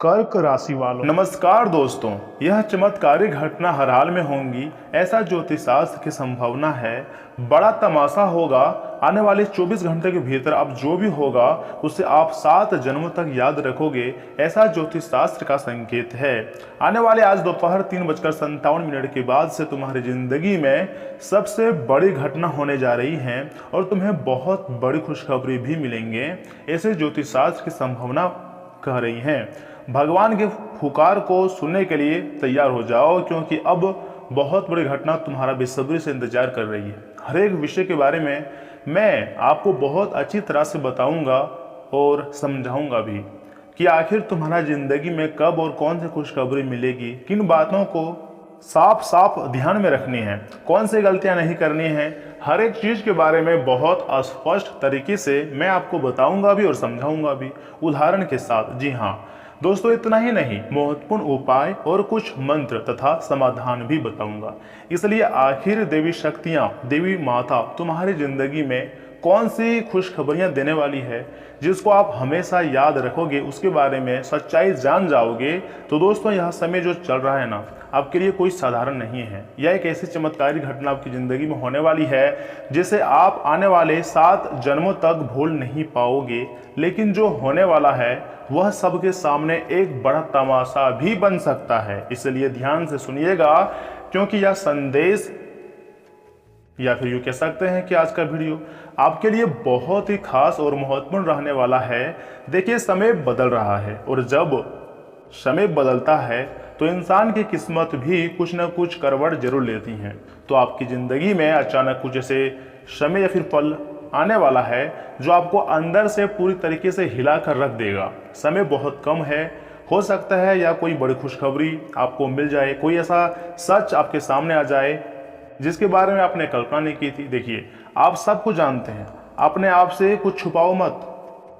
कर्क राशि वालों, नमस्कार दोस्तों। यह चमत्कारी घटना हर हाल में होंगी, ऐसा ज्योतिषशास्त्र की संभावना है। बड़ा तमाशा होगा। आने वाले 24 घंटे के भीतर अब जो भी होगा उसे आप 7 जन्मों तक याद रखोगे, ऐसा ज्योतिषशास्त्र का संकेत है। आने वाले आज दोपहर 3:57 के बाद से तुम्हारी जिंदगी में सबसे बड़ी घटना होने जा रही है और तुम्हें बहुत बड़ी खुशखबरी भी मिलेंगे, ऐसे ज्योतिषशास्त्र की संभावना कह रही है। भगवान के पुकार को सुनने के लिए तैयार हो जाओ, क्योंकि अब बहुत बड़ी घटना तुम्हारा बेसब्री से इंतजार कर रही है। हर एक विषय के बारे में मैं आपको बहुत अच्छी तरह से बताऊंगा और समझाऊंगा भी कि आखिर तुम्हारा जिंदगी में कब और कौन सी खुशखबरी मिलेगी, किन बातों को साफ साफ ध्यान में रखनी है, कौन सी गलतियां नहीं करनी है। हर एक चीज के बारे में बहुत स्पष्ट तरीके से मैं आपको बताऊंगा भी और समझाऊंगा भी, उदाहरण के साथ। जी हाँ दोस्तों, इतना ही नहीं, महत्वपूर्ण उपाय और कुछ मंत्र तथा समाधान भी बताऊंगा। इसलिए आखिर देवी शक्तियां, देवी माता तुम्हारी जिंदगी में कौन सी खुशखबरियां देने वाली है जिसको आप हमेशा याद रखोगे, उसके बारे में सच्चाई जान जाओगे। तो दोस्तों, यह समय जो चल रहा है ना, आपके लिए कोई साधारण नहीं है। यह एक ऐसी चमत्कारी घटना आपकी ज़िंदगी में होने वाली है जिसे आप आने वाले 7 जन्मों तक भूल नहीं पाओगे। लेकिन जो होने वाला है वह सबके सामने एक बड़ा तमाशा भी बन सकता है, इसलिए ध्यान से सुनिएगा, क्योंकि यह संदेश या फिर यूँ कह सकते हैं कि आज का वीडियो आपके लिए बहुत ही खास और महत्वपूर्ण रहने वाला है। देखिए, समय बदल रहा है और जब समय बदलता है तो इंसान की किस्मत भी कुछ न कुछ करवट जरूर लेती हैं। तो आपकी ज़िंदगी में अचानक कुछ ऐसे समय या फिर पल आने वाला है जो आपको अंदर से पूरी तरीके से हिला कर रख देगा। समय बहुत कम है, हो सकता है या कोई बड़ी खुशखबरी आपको मिल जाए, कोई ऐसा सच आपके सामने आ जाए जिसके बारे में आपने कल्पना नहीं की थी। देखिए, आप सब कुछ जानते हैं, अपने आप से कुछ छुपाओ मत।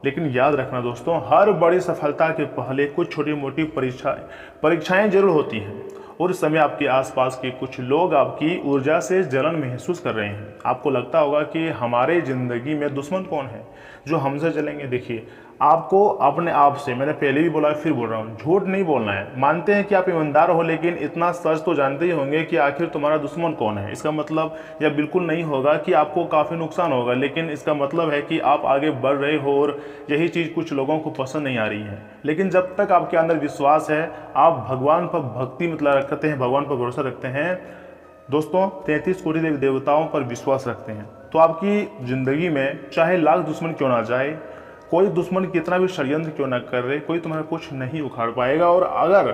लेकिन याद रखना दोस्तों, हर बड़ी सफलता के पहले कुछ छोटी मोटी परीक्षाएं जरूर होती हैं, और इस समय आपके आसपास के कुछ लोग आपकी ऊर्जा से जलन महसूस कर रहे हैं। आपको लगता होगा कि हमारे ज़िंदगी में दुश्मन कौन है जो हमसे चलेंगे। देखिए, आपको अपने आप से, मैंने पहले भी बोला फिर बोल रहा हूँ, झूठ नहीं बोलना है। मानते हैं कि आप ईमानदार हो, लेकिन इतना सच तो जानते ही होंगे कि आखिर तुम्हारा दुश्मन कौन है। इसका मतलब यह बिल्कुल नहीं होगा कि आपको काफ़ी नुकसान होगा, लेकिन इसका मतलब है कि आप आगे बढ़ रहे हो और यही चीज़ कुछ लोगों को पसंद नहीं आ रही है। लेकिन जब तक आपके अंदर विश्वास है, आप भगवान पर भक्ति मतलब रखते हैं, भगवान पर भरोसा रखते हैं दोस्तों, 33 कोटि देवी देवताओं पर विश्वास रखते हैं, तो आपकी ज़िंदगी में चाहे लाख दुश्मन क्यों ना जाए, कोई दुश्मन कितना भी षड्यंत्र क्यों ना कर रहे, कोई तुम्हारा कुछ नहीं उखाड़ पाएगा। और अगर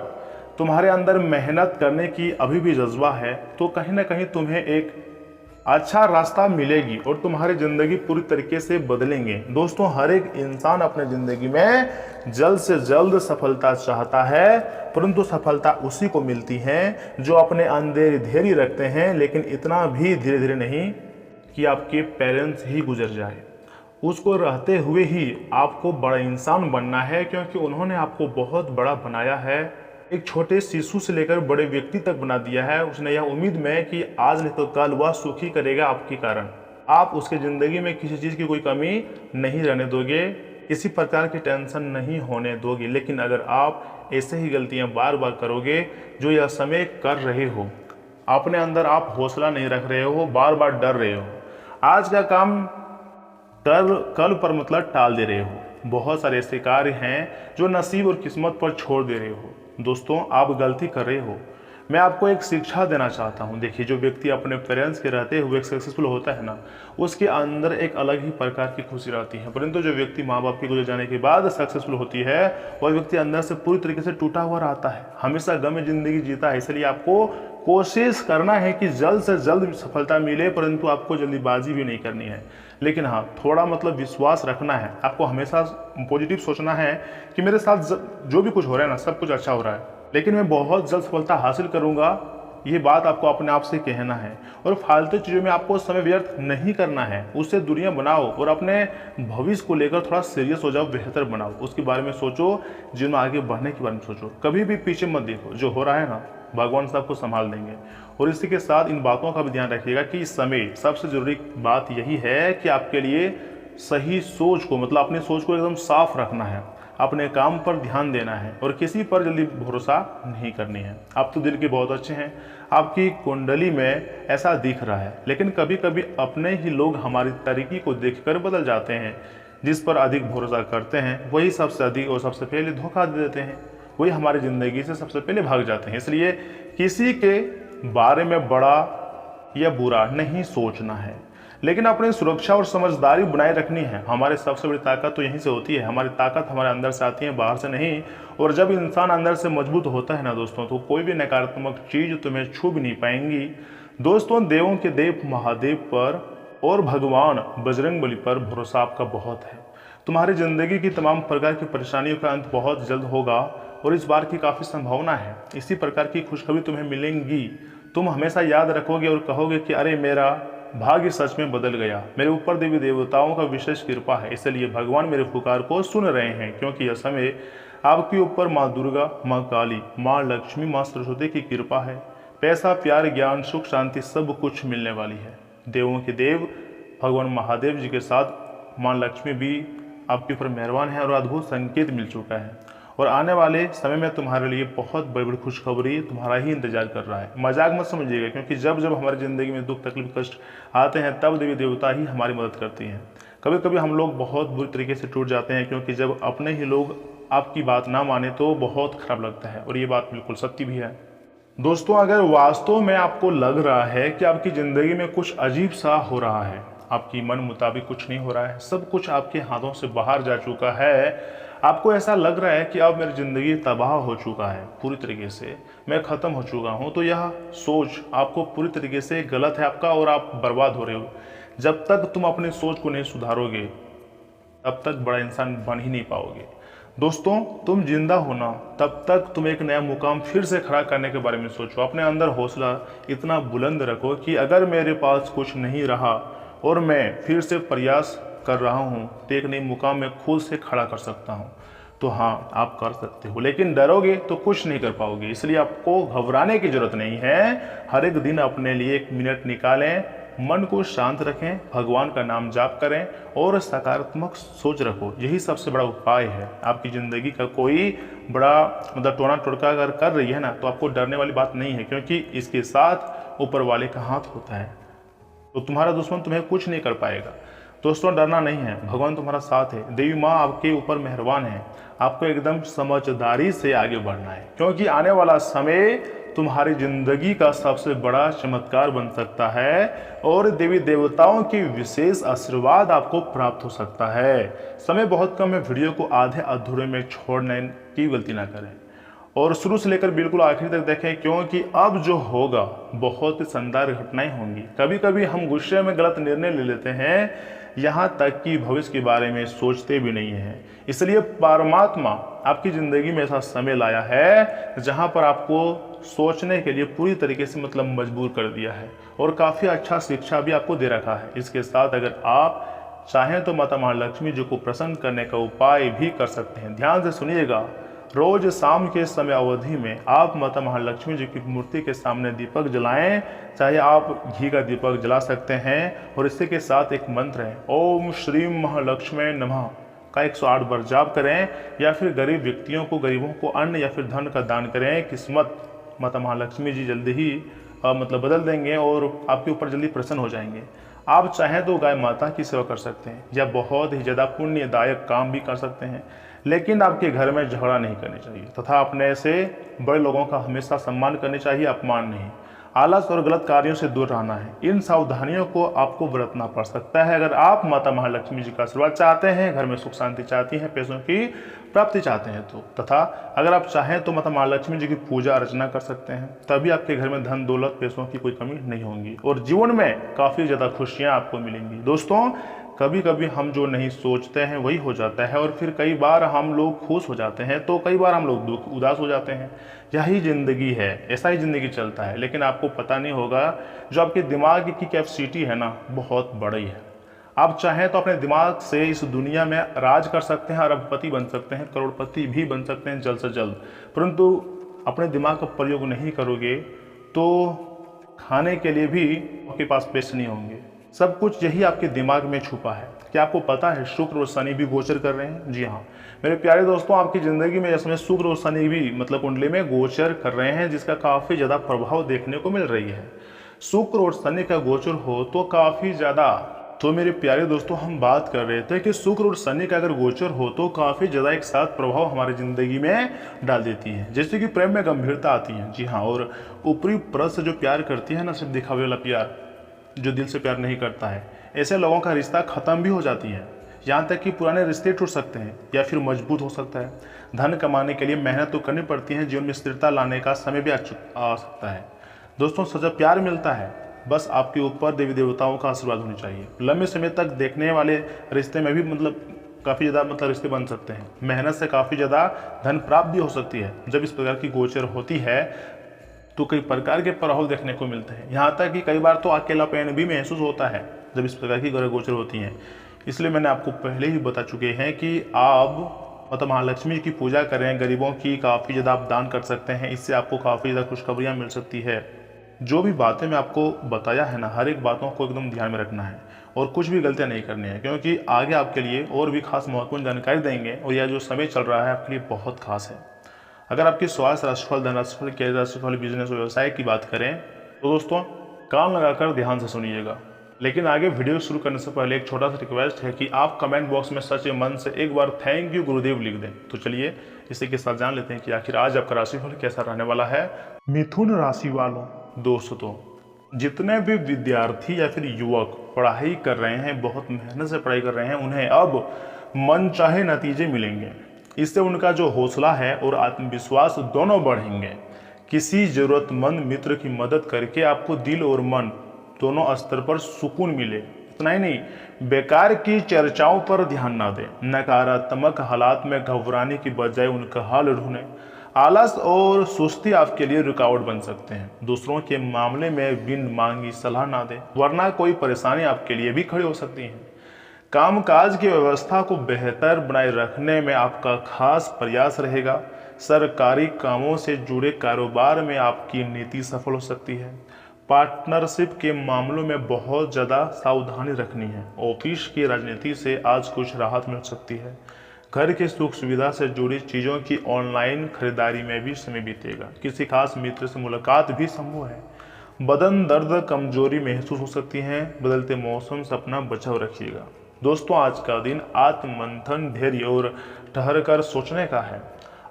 तुम्हारे अंदर मेहनत करने की अभी भी जज्बा है तो कहीं ना कहीं तुम्हें एक अच्छा रास्ता मिलेगी और तुम्हारी ज़िंदगी पूरी तरीके से बदलेंगे। दोस्तों, हर एक इंसान अपने ज़िंदगी में जल्द से जल्द सफलता चाहता है, परंतु सफलता उसी को मिलती है जो अपने अंदर धैर्य रखते हैं, लेकिन इतना भी धीरे धीरे नहीं कि आपके पेरेंट्स ही गुजर जाए। उसको रहते हुए ही आपको बड़ा इंसान बनना है, क्योंकि उन्होंने आपको बहुत बड़ा बनाया है। एक छोटे शिशु से लेकर बड़े व्यक्ति तक बना दिया है उसने, यह उम्मीद में कि आज नहीं तो कल वह सुखी करेगा आपके कारण। आप उसके ज़िंदगी में किसी चीज़ की कोई कमी नहीं रहने दोगे, किसी प्रकार की टेंशन नहीं होने दोगे। लेकिन अगर आप ऐसे ही गलतियां बार बार करोगे जो यह समय कर रहे हो, अपने अंदर आप हौसला नहीं रख रहे हो, बार बार डर रहे हो, आज का काम कल पर मतलब टाल दे रहे हो, बहुत सारे ऐसे कार्य हैं जो नसीब और किस्मत पर छोड़ दे रहे हो, दोस्तों आप गलती कर रहे हो। मैं आपको एक शिक्षा देना चाहता हूं। देखिए, जो व्यक्ति अपने पेरेंट्स के रहते हुए सक्सेसफुल होता है ना, उसके अंदर एक अलग ही प्रकार की खुशी रहती है। परंतु जो व्यक्ति माँ बाप के गुजर जाने के बाद सक्सेसफुल होती है, वह व्यक्ति अंदर से पूरी तरीके से टूटा हुआ रहता है, हमेशा गम में जिंदगी जीता है। इसलिए आपको कोशिश करना है कि जल्द से जल्द सफलता मिले, परंतु आपको जल्दीबाजी भी नहीं करनी है। लेकिन हाँ, थोड़ा मतलब विश्वास रखना है, आपको हमेशा पॉजिटिव सोचना है कि मेरे साथ जो भी कुछ हो रहा है ना, सब कुछ अच्छा हो रहा है, लेकिन मैं बहुत जल्द सफलता हासिल करूंगा। ये बात आपको अपने आप से कहना है। और फालतू चीज़ों में आपको समय व्यर्थ नहीं करना है, उससे दूरियां बनाओ और अपने भविष्य को लेकर थोड़ा सीरियस हो जाओ, बेहतर बनाओ, उसके बारे में सोचो, जीवन में आगे बढ़ने के बारे में सोचो। कभी भी पीछे मत देखो, जो हो रहा है ना, भगवान सबको संभाल देंगे। और इसी के साथ इन बातों का भी ध्यान रखिएगा कि इस समय सबसे जरूरी बात यही है कि आपके लिए सही सोच को, मतलब अपनी सोच को एकदम साफ रखना है। अपने काम पर ध्यान देना है और किसी पर जल्दी भरोसा नहीं करनी है। आप तो दिल के बहुत अच्छे हैं, आपकी कुंडली में ऐसा दिख रहा है, लेकिन कभी कभी अपने ही लोग हमारी तरीके को देखकर बदल जाते हैं। जिस पर अधिक भरोसा करते हैं वही सबसे अधिक और सबसे पहले धोखा दे देते हैं, वही हमारी ज़िंदगी से सबसे पहले भाग जाते हैं। इसलिए किसी के बारे में बड़ा या बुरा नहीं सोचना है, लेकिन अपनी सुरक्षा और समझदारी बनाए रखनी है। हमारी सबसे बड़ी ताकत तो यहीं से होती है, हमारी ताकत हमारे अंदर से आती है, बाहर से नहीं। और जब इंसान अंदर से मजबूत होता है ना दोस्तों, तो कोई भी नकारात्मक चीज़ तुम्हें छू भी नहीं पाएंगी। दोस्तों, देवों के देव महादेव पर और भगवान बजरंगबली पर भरोसा आपका बहुत है। तुम्हारी ज़िंदगी की तमाम प्रकार की परेशानियों का अंत बहुत जल्द होगा और इस बार की काफ़ी संभावना है। इसी प्रकार की खुशखबरी तुम्हें मिलेंगी। तुम हमेशा याद रखोगे और कहोगे कि अरे मेरा भाग्य सच में बदल गया, मेरे ऊपर देवी देवताओं का विशेष कृपा है, इसलिए भगवान मेरे पुकार को सुन रहे हैं। क्योंकि यह समय आपके ऊपर माँ दुर्गा, माँ काली, माँ लक्ष्मी, माँ सरस्वती की कृपा है। पैसा, प्यार, ज्ञान, सुख, शांति सब कुछ मिलने वाली है। देवों के देव भगवान महादेव जी के साथ माँ लक्ष्मी भी आपके ऊपर मेहरबान है और अद्भुत संकेत मिल चुका है। और आने वाले समय में तुम्हारे लिए बहुत बड़ी बड़ी खुशखबरी तुम्हारा ही इंतजार कर रहा है। मजाक मत समझिएगा, क्योंकि जब जब हमारी ज़िंदगी में दुख, तकलीफ, कष्ट आते हैं तब देवी देवता ही हमारी मदद करती हैं। कभी कभी हम लोग बहुत बुरी तरीके से टूट जाते हैं, क्योंकि जब अपने ही लोग आपकी बात ना माने तो बहुत खराब लगता है, और ये बात बिल्कुल सत्य भी है। दोस्तों, अगर वास्तव में आपको लग रहा है कि आपकी ज़िंदगी में कुछ अजीब सा हो रहा है, आपकी मन मुताबिक कुछ नहीं हो रहा है, सब कुछ आपके हाथों से बाहर जा चुका है, आपको ऐसा लग रहा है कि अब मेरी ज़िंदगी तबाह हो चुका है, पूरी तरीके से मैं ख़त्म हो चुका हूँ, तो यह सोच आपको पूरी तरीके से गलत है आपका, और आप बर्बाद हो रहे हो। जब तक तुम अपनी सोच को नहीं सुधारोगे तब तक बड़ा इंसान बन ही नहीं पाओगे। दोस्तों, तुम जिंदा हो ना, तब तक तुम एक नया मुकाम फिर से खड़ा करने के बारे में सोचो। अपने अंदर हौसला इतना बुलंद रखो कि अगर मेरे पास कुछ नहीं रहा और मैं फिर से प्रयास कर रहा हूँ तो एक नई मुकाम में खुद से खड़ा कर सकता हूँ। तो हाँ, आप कर सकते हो, लेकिन डरोगे तो कुछ नहीं कर पाओगे। इसलिए आपको घबराने की जरूरत नहीं है। हर एक दिन अपने लिए एक मिनट निकालें, मन को शांत रखें, भगवान का नाम जाप करें और सकारात्मक सोच रखो। यही सबसे बड़ा उपाय है। आपकी ज़िंदगी का कोई बड़ा टोना टोटका अगर कर रही है ना, तो आपको डरने वाली बात नहीं है, क्योंकि इसके साथ ऊपर वाले का हाथ होता है। तो तुम्हारा दुश्मन तुम्हें कुछ नहीं कर पाएगा। दोस्तों, डरना नहीं है, भगवान तुम्हारा साथ है, देवी माँ आपके ऊपर मेहरबान है। आपको एकदम समझदारी से आगे बढ़ना है, क्योंकि आने वाला समय तुम्हारी जिंदगी का सबसे बड़ा चमत्कार बन सकता है और देवी देवताओं की विशेष आशीर्वाद आपको प्राप्त हो सकता है। समय बहुत कम है, वीडियो को आधे अधूरे में छोड़ने की गलती ना करें और शुरू से लेकर बिल्कुल आखिर तक देखें, क्योंकि अब जो होगा बहुत ही शानदार घटनाएं होंगी। कभी कभी हम गुस्से में गलत निर्णय ले लेते हैं, यहाँ तक कि भविष्य के बारे में सोचते भी नहीं हैं। इसलिए परमात्मा आपकी ज़िंदगी में ऐसा समय लाया है जहाँ पर आपको सोचने के लिए पूरी तरीके से मजबूर कर दिया है और काफ़ी अच्छा शिक्षा भी आपको दे रखा है। इसके साथ अगर आप चाहें तो माता महालक्ष्मी जी को प्रसन्न करने का उपाय भी कर सकते हैं। ध्यान से सुनिएगा, रोज शाम के समय अवधि में आप माता महालक्ष्मी जी की मूर्ति के सामने दीपक जलाएं, चाहे आप घी का दीपक जला सकते हैं। और इसी के साथ एक मंत्र है, ओम श्री महालक्ष्मी नमः का 108 बार जाप करें, या फिर गरीब व्यक्तियों को, गरीबों को अन्न या फिर धन का दान करें। किस्मत माता महालक्ष्मी जी जल्दी ही बदल देंगे और आपके ऊपर जल्दी प्रसन्न हो जाएंगे। आप चाहें तो गाय माता की सेवा कर सकते हैं या बहुत ही ज़्यादा पुण्यदायक काम भी कर सकते हैं, लेकिन आपके घर में झगड़ा नहीं करनी चाहिए तथा अपने से बड़े लोगों का हमेशा सम्मान करनी चाहिए, अपमान नहीं। आलस और गलत कार्यों से दूर रहना है। इन सावधानियों को आपको बरतना पड़ सकता है अगर आप माता महालक्ष्मी जी का आशीर्वाद चाहते हैं, घर में सुख शांति चाहती हैं, पैसों की प्राप्ति चाहते हैं तो। तथा अगर आप चाहें तो माता महालक्ष्मी जी की पूजा अर्चना कर सकते हैं, तभी आपके घर में धन दौलत पैसों की कोई कमी नहीं होगी और जीवन में काफ़ी ज़्यादा खुशियाँ आपको मिलेंगी। दोस्तों, कभी कभी हम जो नहीं सोचते हैं वही हो जाता है और फिर कई बार हम लोग खुश हो जाते हैं तो कई बार हम लोग उदास हो जाते हैं। यही ज़िंदगी है, ऐसा ही ज़िंदगी चलता है। लेकिन आपको पता नहीं होगा, जो आपके दिमाग की कैपेसिटी है ना, बहुत बड़ी है। आप चाहें तो अपने दिमाग से इस दुनिया में राज कर सकते हैं, अरबपति बन सकते हैं, करोड़पति भी बन सकते हैं जल्द से जल्द, परंतु अपने दिमाग का प्रयोग नहीं करोगे तो खाने के लिए भी आपके पास पैसे नहीं होंगे, सब कुछ यही आपके दिमाग में छुपा है। क्या आपको पता है शुक्र और शनि भी गोचर कर रहे हैं? जी हाँ मेरे प्यारे दोस्तों, आपकी ज़िंदगी में इसमें शुक्र और शनि भी मतलब कुंडली में गोचर कर रहे हैं, जिसका काफ़ी ज़्यादा प्रभाव देखने को मिल रही है। शुक्र और शनि का गोचर हो तो काफ़ी ज़्यादा, तो मेरे प्यारे दोस्तों हम बात कर रहे थे कि शुक्र और शनि का अगर गोचर हो तो काफ़ी ज़्यादा एक साथ प्रभाव हमारी ज़िंदगी में डाल देती है, जैसे कि प्रेम में गंभीरता आती है। जी हाँ, और ऊपरी परत से जो प्यार करती है ना, सिर्फ दिखावे वाला प्यार, जो दिल से प्यार नहीं करता है, ऐसे लोगों का रिश्ता ख़त्म भी हो जाती है। यहाँ तक कि पुराने रिश्ते टूट सकते हैं या फिर मजबूत हो सकता है। धन कमाने के लिए मेहनत तो करनी पड़ती है, जीवन में स्थिरता लाने का समय भी आ सकता है। दोस्तों सच्चा प्यार मिलता है, बस आपके ऊपर देवी देवताओं का आशीर्वाद होनी चाहिए। लंबे समय तक देखने वाले रिश्ते में भी काफ़ी ज़्यादा रिश्ते बन सकते हैं। मेहनत से काफ़ी ज़्यादा धन प्राप्त भी हो सकती है। जब इस प्रकार की गोचर होती है तो कई प्रकार के प्रभाव देखने को मिलते हैं। यहाँ तक कि कई बार तो अकेलापन भी महसूस होता है जब इस प्रकार की ग्रह गोचर होती हैं। इसलिए मैंने आपको पहले ही बता चुके हैं कि आप महालक्ष्मी की पूजा करें, गरीबों की काफ़ी ज़्यादा आप दान कर सकते हैं, इससे आपको काफ़ी ज़्यादा खुशखबरियाँ मिल सकती है। जो भी बातें मैं आपको बताया है ना, हर एक बातों को एकदम ध्यान में रखना है और कुछ भी गलतियाँ नहीं करनी है, क्योंकि आगे आपके लिए और भी खास महत्वपूर्ण जानकारी देंगे और यह जो समय चल रहा है आपके लिए बहुत खास है। अगर आपकी स्वास्थ्य राशिफल, धन राशिफल, कैरियर राशिफल, बिजनेस और व्यवसाय की बात करें तो दोस्तों कान लगाकर ध्यान से सुनिएगा। लेकिन आगे वीडियो शुरू करने से पहले एक छोटा सा रिक्वेस्ट है कि आप कमेंट बॉक्स में सच्चे मन से एक बार थैंक यू गुरुदेव लिख दें। तो चलिए इसी के साथ जान लेते हैं कि आखिर आज आपका राशिफल कैसा रहने वाला है। मिथुन राशि वालों, दोस्तों जितने भी विद्यार्थी या फिर युवक पढ़ाई कर रहे हैं, बहुत मेहनत से पढ़ाई कर रहे हैं, उन्हें अब मनचाहे नतीजे मिलेंगे। इससे उनका जो हौसला है और आत्मविश्वास दोनों बढ़ेंगे। किसी ज़रूरतमंद मित्र की मदद करके आपको दिल और मन दोनों स्तर पर सुकून मिले। इतना ही नहीं, बेकार की चर्चाओं पर ध्यान ना दें। नकारात्मक हालात में घबराने की बजाय उनका हल ढूंढें। आलस और सुस्ती आपके लिए रुकावट बन सकते हैं। दूसरों के मामले में बिन मांगी सलाह ना दें, वरना कोई परेशानी आपके लिए भी खड़ी हो सकती है। कामकाज की व्यवस्था को बेहतर बनाए रखने में आपका खास प्रयास रहेगा। सरकारी कामों से जुड़े कारोबार में आपकी नीति सफल हो सकती है। पार्टनरशिप के मामलों में बहुत ज़्यादा सावधानी रखनी है। ऑफिस की राजनीति से आज कुछ राहत मिल सकती है। घर की सुख सुविधा से जुड़ी चीज़ों की ऑनलाइन खरीदारी में भी समय बीतेगा। किसी खास मित्र से मुलाकात भी संभव है। बदन दर्द, कमजोरी महसूस हो सकती है। बदलते मौसम से अपना बचाव रखिएगा। दोस्तों आज का दिन आत्ममंथन, धैर्य और ठहर कर सोचने का है।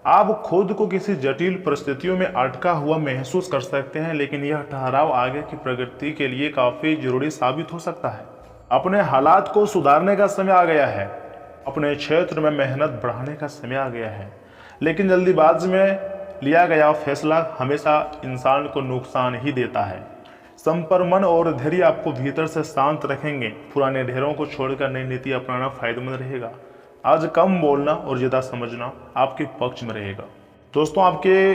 आप खुद को किसी जटिल परिस्थितियों में अटका हुआ महसूस कर सकते हैं, लेकिन यह ठहराव आगे की प्रगति के लिए काफ़ी जरूरी साबित हो सकता है। अपने हालात को सुधारने का समय आ गया है। अपने क्षेत्र में मेहनत बढ़ाने का समय आ गया है, लेकिन जल्दीबाजी में लिया गया फैसला हमेशा इंसान को नुकसान ही देता है। संपरमन और धैर्य आपको भीतर से शांत रखेंगे। पुराने ढेरों को छोड़कर नई नीति अपनाना फायदेमंद रहेगा। आज कम बोलना और ज़्यादा समझना आपके पक्ष में रहेगा। दोस्तों आपके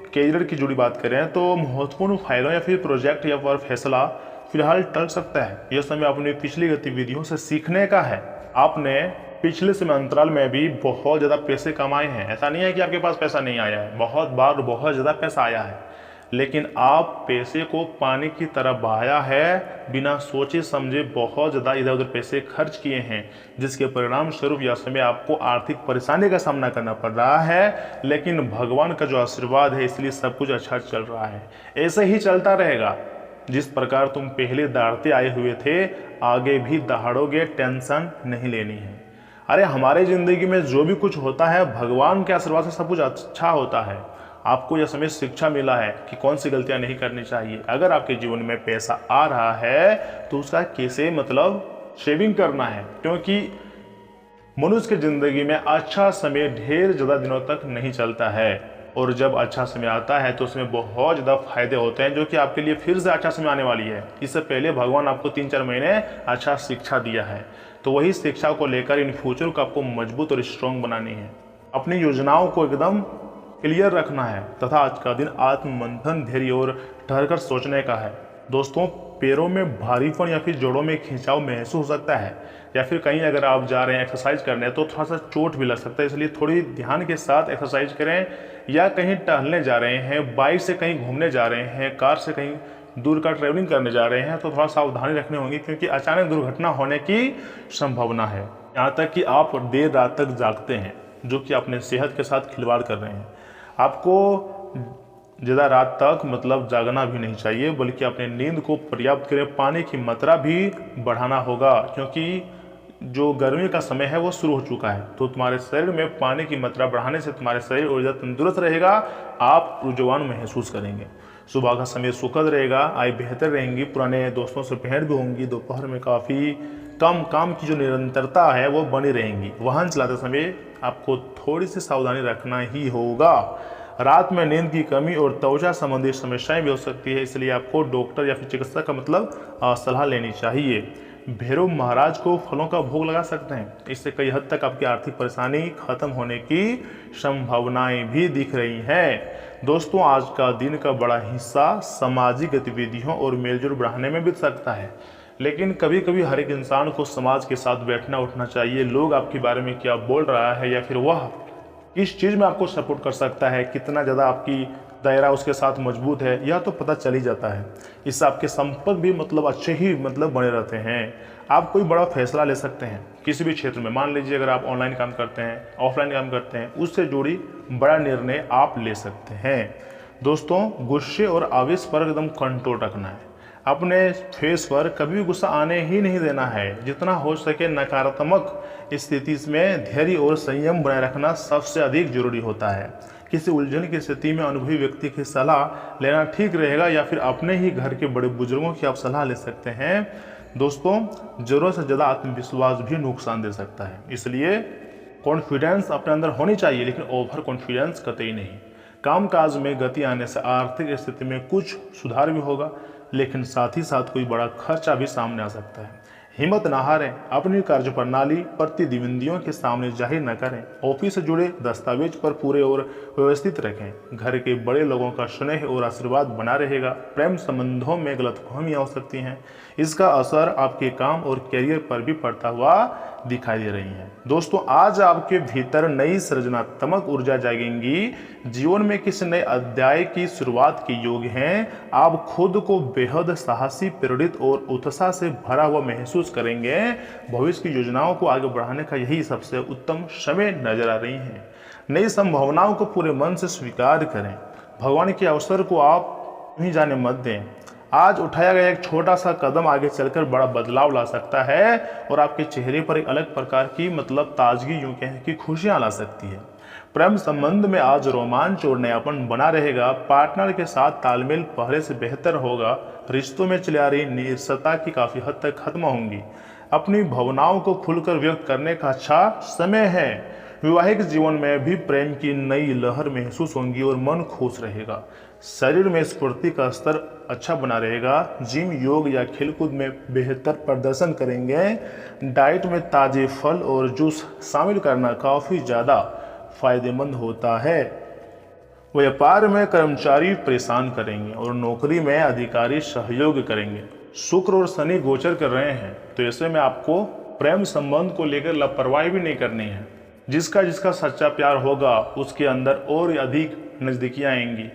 कैरियर की जुड़ी बात करें तो महत्वपूर्ण फाइलों या फिर प्रोजेक्ट या फिर फैसला फिलहाल टल सकता है। यह समय अपनी पिछली गतिविधियों से सीखने का है। आपने पिछले समय अंतराल में भी बहुत ज़्यादा पैसे कमाए हैं। ऐसा नहीं है कि आपके पास पैसा नहीं आया है, बहुत बार बहुत ज़्यादा पैसा आया है, लेकिन आप पैसे को पानी की तरह बहाया है। बिना सोचे समझे बहुत ज़्यादा इधर उधर पैसे खर्च किए हैं, जिसके परिणाम स्वरूप यह समय आपको आर्थिक परेशानी का सामना करना पड़ रहा है। लेकिन भगवान का जो आशीर्वाद है, इसलिए सब कुछ अच्छा चल रहा है। ऐसे ही चलता रहेगा। जिस प्रकार तुम पहले दहाड़ते आए हुए थे, आगे भी दहाड़ोगे, टेंशन नहीं लेनी है। अरे हमारे ज़िंदगी में जो भी कुछ होता है, भगवान के आशीर्वाद से सब कुछ अच्छा होता है। आपको यह समय शिक्षा मिला है कि कौन सी गलतियां नहीं करनी चाहिए। अगर आपके जीवन में पैसा आ रहा है तो उसका कैसे सेविंग करना है, क्योंकि मनुष्य की ज़िंदगी में अच्छा समय ढेर ज़्यादा दिनों तक नहीं चलता है, और जब अच्छा समय आता है तो उसमें बहुत ज़्यादा फायदे होते हैं, जो कि आपके लिए फिर से अच्छा समय आने वाली है। इससे पहले भगवान आपको 3-4 महीने अच्छा शिक्षा दिया है, तो वही शिक्षा को लेकर इन फ्यूचर को आपको मजबूत और स्ट्रॉन्ग बनानी है। अपनी योजनाओं को एकदम क्लियर रखना है तथा आज का दिन आत्ममंथन, धैर्य और ठहरकर सोचने का है। दोस्तों पैरों में भारीपन या फिर जोड़ों में खिंचाव महसूस हो सकता है, या फिर कहीं अगर आप जा रहे हैं एक्सरसाइज करने तो थोड़ा सा चोट भी लग सकता है, इसलिए थोड़ी ध्यान के साथ एक्सरसाइज करें। या कहीं टहलने जा रहे हैं, बाइक से कहीं घूमने जा रहे हैं, कार से कहीं दूर का ट्रैवलिंग करने जा रहे हैं तो थोड़ा सावधानी रखनी होगी, क्योंकि अचानक दुर्घटना होने की संभावना है। यहाँ तक कि आप देर रात तक जागते हैं, जो कि अपने सेहत के साथ खिलवाड़ कर रहे हैं। आपको ज़्यादा रात तक मतलब जागना भी नहीं चाहिए, बल्कि अपने नींद को पर्याप्त करें। पानी की मात्रा भी बढ़ाना होगा, क्योंकि जो गर्मी का समय है वो शुरू हो चुका है, तो तुम्हारे शरीर में पानी की मात्रा बढ़ाने से तुम्हारे शरीर ऊर्जा तंदुरुस्त रहेगा, आप ऊर्जावान महसूस करेंगे। सुबह का समय सुखद रहेगा, आय बेहतर रहेंगी, पुराने दोस्तों से भेंट भी होंगी। दोपहर में काफ़ी कम काम की जो निरंतरता है वो बनी रहेंगी। वाहन चलाते समय आपको थोड़ी सी सावधानी रखना ही होगा। रात में नींद की कमी और त्वचा संबंधी समस्याएं भी हो सकती है, इसलिए आपको डॉक्टर या फिर चिकित्सक का सलाह लेनी चाहिए। भैरव महाराज को फलों का भोग लगा सकते हैं, इससे कई हद तक आपकी आर्थिक परेशानी खत्म होने की संभावनाएं भी दिख रही हैं। दोस्तों, आज का दिन का बड़ा हिस्सा सामाजिक गतिविधियों और मेलजोल बढ़ाने में बीत सकता है, लेकिन कभी कभी हर एक इंसान को समाज के साथ बैठना उठना चाहिए। लोग आपके बारे में क्या बोल रहा है या फिर वह किस चीज़ में आपको सपोर्ट कर सकता है, कितना ज़्यादा आपकी दायरा उसके साथ मजबूत है, यह तो पता चल ही जाता है। इससे आपके संपर्क भी अच्छे ही बने रहते हैं। आप कोई बड़ा फैसला ले सकते हैं किसी भी क्षेत्र में। मान लीजिए अगर आप ऑनलाइन काम करते हैं, ऑफलाइन काम करते हैं, उससे जुड़ी बड़ा निर्णय आप ले सकते हैं। दोस्तों, गुस्से और आवेश पर एकदम कंट्रोल रखना है। अपने फेस पर कभी भी गुस्सा आने ही नहीं देना है। जितना हो सके नकारात्मक स्थिति में धैर्य और संयम बनाए रखना सबसे अधिक जरूरी होता है। किसी उलझन की स्थिति में अनुभवी व्यक्ति की सलाह लेना ठीक रहेगा, या फिर अपने ही घर के बड़े बुजुर्गों की आप सलाह ले सकते हैं। दोस्तों, जरूरत से ज़्यादा आत्मविश्वास भी नुकसान दे सकता है, इसलिए कॉन्फिडेंस अपने अंदर होनी चाहिए, लेकिन ओवर कॉन्फिडेंस कतई नहीं। कामकाज में गति आने से आर्थिक स्थिति में कुछ सुधार भी होगा, लेकिन साथ ही साथ कोई बड़ा खर्चा भी सामने आ सकता है। हिम्मत न हारें, अपनी कार्यप्रणाली प्रतिद्वंदियों के सामने जाहिर न करें। ऑफिस से जुड़े दस्तावेज पर पूरे और व्यवस्थित रखें। घर के बड़े लोगों का स्नेह और आशीर्वाद बना रहेगा। प्रेम संबंधों में गलतफहमियां हो सकती हैं, इसका असर आपके काम और करियर पर भी पड़ता हुआ दिखाई दे रही है। दोस्तों, आज आपके भीतर नई सृजनात्मक ऊर्जा जागेंगी। जीवन में किसी नए अध्याय की शुरुआत के योग हैं। आप खुद को बेहद साहसी, प्रेरित और उत्साह से भरा हुआ महसूस करेंगे। भविष्य की योजनाओं को आगे बढ़ाने का यही सबसे उत्तम समय नजर आ रही है। नई संभावनाओं को पूरे मन से स्वीकार करें। भगवान के अवसर को आप नहीं जाने मत दें। आज उठाया गया एक छोटा सा कदम आगे चलकर बड़ा बदलाव ला सकता है, और आपके चेहरे पर एक अलग प्रकार की ताजगी, यूं कहें कि खुशियां ला सकती है। प्रेम संबंध में आज रोमांच और नयापन बना रहेगा। पार्टनर के साथ तालमेल पहले से बेहतर होगा। रिश्तों में चली आ रही निरसता की काफी हद तक खत्म होंगी। अपनी भावनाओं को खुलकर व्यक्त करने का अच्छा समय है। वैवाहिक जीवन में भी प्रेम की नई लहर महसूस होंगी और मन खुश रहेगा। शरीर में स्फूर्ति का स्तर अच्छा बना रहेगा। जिम, योग या खेलकूद में बेहतर प्रदर्शन करेंगे। डाइट में ताजे फल और जूस शामिल करना काफ़ी ज़्यादा फायदेमंद होता है। व्यापार में कर्मचारी परेशान करेंगे और नौकरी में अधिकारी सहयोग करेंगे। शुक्र और शनि गोचर कर रहे हैं, तो ऐसे में आपको प्रेम संबंध को लेकर लापरवाही भी नहीं करनी है। जिसका जिसका सच्चा प्यार होगा उसके अंदर और अधिक नजदीकियां आएंगी।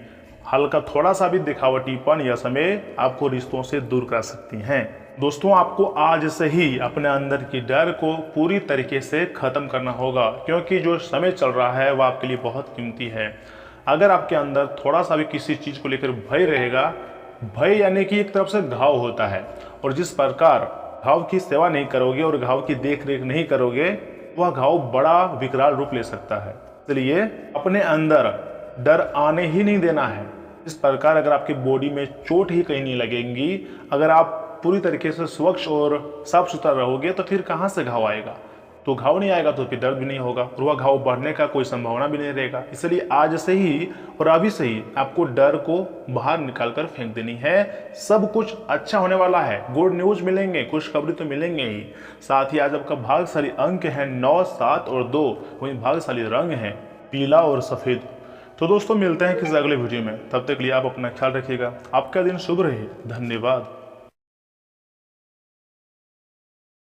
हल्का थोड़ा सा भी दिखावटीपन या समय आपको रिश्तों से दूर कर सकती हैं। दोस्तों, आपको आज से ही अपने अंदर की डर को पूरी तरीके से खत्म करना होगा, क्योंकि जो समय चल रहा है वह आपके लिए बहुत कीमती है। अगर आपके अंदर थोड़ा सा भी किसी चीज को लेकर भय रहेगा, भय यानी कि एक तरफ से घाव होता है, और जिस प्रकार घाव की सेवा नहीं करोगे और घाव की देख रेख नहीं करोगे, वह घाव बड़ा विकराल रूप ले सकता है। इसलिए अपने अंदर डर आने ही नहीं देना है। इस प्रकार अगर आपकी बॉडी में चोट ही कहीं नहीं लगेंगी, अगर आप पूरी तरीके से स्वच्छ और साफ सुथरा रहोगे, तो फिर कहाँ से घाव आएगा? तो घाव नहीं आएगा तो फिर दर्द भी नहीं होगा, और वह घाव बढ़ने का कोई संभावना भी नहीं रहेगा। इसलिए आज से ही और अभी से ही आपको डर को बाहर निकाल कर फेंक देनी है। सब कुछ अच्छा होने वाला है। गुड न्यूज मिलेंगे, खुशखबरी तो मिलेंगे ही। साथ ही आज आपका भाग्यशाली अंक है 9, 7 और 2। वहीं भाग्यशाली रंग है पीला और सफेद। तो दोस्तों, मिलते हैं किसी अगले वीडियो में। तब तक के लिए आप अपना ख्याल रखिएगा। आपका दिन शुभ रहे। धन्यवाद।